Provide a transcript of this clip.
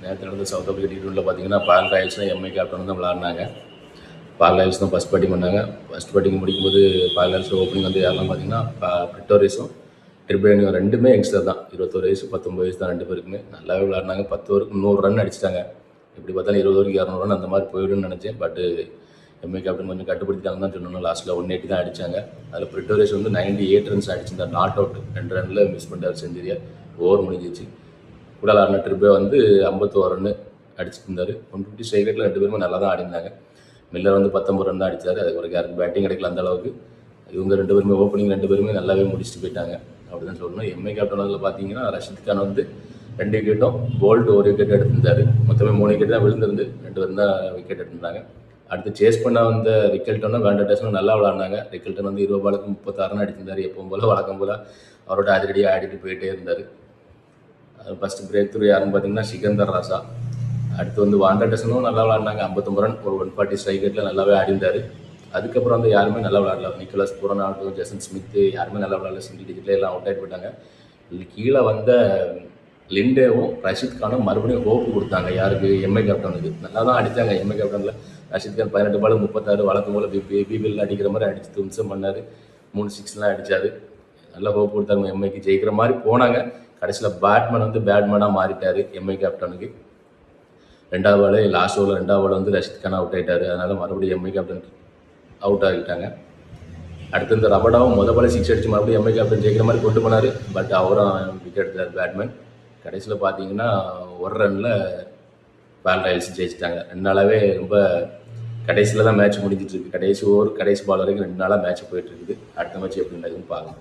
நேற்று நடந்த south Africa T20 பார்த்தீங்கன்னா பால் ராயல்ஸ் தான் எம்ஐ கேப்டன் தான் விளாட்னாங்க. பால் ராயல்ஸ் தான் ஃபஸ்ட் பேட்டிங் பண்ணாங்க. ஃபஸ்ட் பேட்டிங் முடிக்கும்போது பால் ராயல்ஸ் ஓப்பனிங் வந்து யாரெல்லாம் பார்த்தீங்கன்னா பிரிட்டோரியஸும் ட்ரிபிளியனும் ரெண்டுமே யங்ஸ்டர் தான். 21 வயசு 19 வயசு தான் ரெண்டு பேருக்குமே. நல்லாவே விளாட்னாங்க. 10 ஓவருக்கு 100 ரன் அடிச்சிட்டாங்க. எப்படி பார்த்தாலும் 20 ஓவருக்கு 200 ரன் அந்த மாதிரி போயிடும்னு நினச்சேன். பட் எம்ஐ கேப்டன் கொஞ்சம் கட்டுப்படுத்திட்டாங்க தான் சொல்லணும். லாஸ்ட்டில் 180 தான் அடித்தாங்க. அதில் பிரிட்டோரியஸ் வந்து 98 ரன்ஸ் அடிச்சிருந்தார். நாட் அவுட் 2 ரனில் மிஸ் பண்ணிட்டார் செஞ்சுரியை. ஓவர் முடிஞ்சிச்சு. கூட ஆடின ட்ரிப்பே வந்து 51 ரன் அடிச்சிருந்தார். 150 ஸ்ட்ரைக் ரேட்டில் ரெண்டு பேருமே நல்லா தான் ஆடிருந்தாங்க. மில்லர் வந்து 19 ரன் தான் அடித்தார். அதுக்கு ஒரு யாருக்கு பேட்டிங் கிடைக்கல அந்த அளவுக்கு. இவங்க ரெண்டு பேருமே ஓப்பனிங் ரெண்டு பேருமே நல்லாவே முடிச்சுட்டு போயிட்டாங்க அப்படி தான் சொல்லணும். எம்ஐ கேப்டன் அதில் பார்த்தீங்கன்னா ரஷித் கான் வந்து 2 விக்கெட்டும் போல்ட் 1 விக்கெட் எடுத்திருந்தார். மொத்தமே 3 விக்கெட் தான் விழுந்திருந்து 2 பேரும் தான் விக்கெட் எடுத்திருந்தாங்க. அடுத்து சேஸ் பண்ண வந்த ரிக்கல்டனும் வேண்டர்டேஸும் நல்லா விளாண்டாங்க. ரிக்கல்டன் வந்து 20 பாலுக்கு 36 ரன் அடிச்சிருந்தார். எப்பவும் போல் வழக்கம் போல் அவரோட அதிரடியாக ஆடிட்டு போயிட்டே இருந்தார். ஃபஸ்ட்டு பிரேக் த்ரூ யாருன்னு பார்த்தீங்கன்னா சிக்கந்தர் ராசா. அடுத்து வந்து வாண்டர்டேஸனும் நல்லா விளாண்டாங்க. 59 ரன் ஒரு 140 ஸ்ட்ரைக் ரேட்டில் நல்லாவே ஆடிந்தார். அதுக்கப்புறம் வந்து யாருமே நல்லா விளாடல. நிக்கோலஸ் பூரன் ஆகட்டும், ஜெசன் ஸ்மித்து யாருமே நல்லா விளாடல. சிங்கிள் டிஜிட்டில் எல்லாம் அவுட் ஆகிட்டு போயிட்டாங்க. கீழே வந்த லிண்டேவும் ரஷித் கானும் மறுபடியும் ஹோப்பு கொடுத்தாங்க. யாருக்கு? எம்ஐ கேப்டனுக்கு. நல்லா தான் அடித்தாங்க எம்ஐ கேப்டனில். ரஷித் கான் 18 பால் 36 வழக்கம் போல் பிபிஎல் அடிக்கிற மாதிரி அடித்து தும்சம் பண்ணார். 3 6 அடித்தார். நல்லா ஹோப் கொடுத்தாங்க எம்ஐக்கு ஜெயிக்கிற மாதிரி போனாங்க. கடைசியில் பேட்மேன் வந்து பேட்மேனாக மாறிட்டார் எம்ஐ கேப்டனுக்கு. 2வது பால் லாஸ்ட் ஓவரில் 2வது பால் வந்து ரஷித் கான் அவுட் ஆகிட்டார். அதனால் மறுபடியும் எம்ஐ கேப்டன் அவுட் ஆகிட்டாங்க. அடுத்து இந்த ரபடாவும் பால் 6 அடித்து மறுபடியும் எம்ஐ கேப்டன் ஜெயிக்கிற மாதிரி கொண்டு போனார். பட் அவரும் விக்கெட் எடுத்தார் பேட்மேன். கடைசியில் பார்த்தீங்கன்னா ஒரு ரனில் பால் ராயல்ஸ் ஜெயிச்சிட்டாங்க. 2 நாளாகவே ரொம்ப கடைசியில் தான் மேட்ச் முடிஞ்சிட்ருக்கு. கடைசி ஓவர் கடைசி பால் வரைக்கும் 2 நாளாக மேட்ச் போயிட்டுருக்குது. அடுத்த மேட்ச் எப்படி நடக்குதுன்னு பார்க்கலாம்.